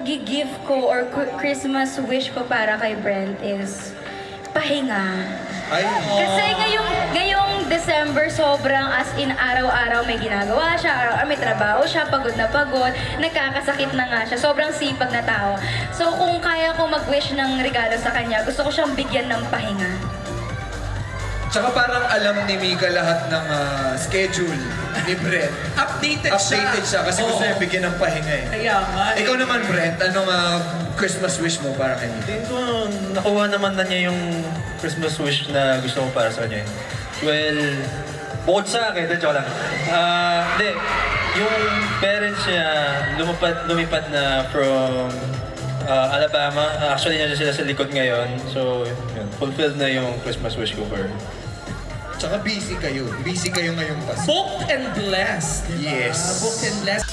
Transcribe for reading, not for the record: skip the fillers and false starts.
gi-give ko or Christmas wish ko para kay Brent is pahinga. Ay, Kasi ngayong December, sobrang as in araw-araw may ginagawa siya, araw-araw may trabaho siya, pagod na pagod, nagkakasakit na nga siya, sobrang sipag na tao. So kung kaya ko mag-wish ng regalo sa kanya, gusto ko siyang bigyan ng pahinga. tsaka parang alam ni Mika lahat ng schedule ni Brent. Updated Siya kasi gusto niya bigyan ng pahinga eh. Kaya nga. Ikaw naman, Brent, anong Christmas wish mo para kay Mika? Tingin ko, nakuha naman na niya yung Christmas wish na gusto ko para sa kanya. Well, bukod sa akin, joke lang. Hindi, yung parents niya lumipat na from Alabama. Actually, nandiyan sila sa likod ngayon. So, yun, fulfilled na yung Christmas wish ko for her. Tsaka busy kayo. Busy kayo ngayong Pasko. Booked and blessed. Diba? Yes. Booked and blessed.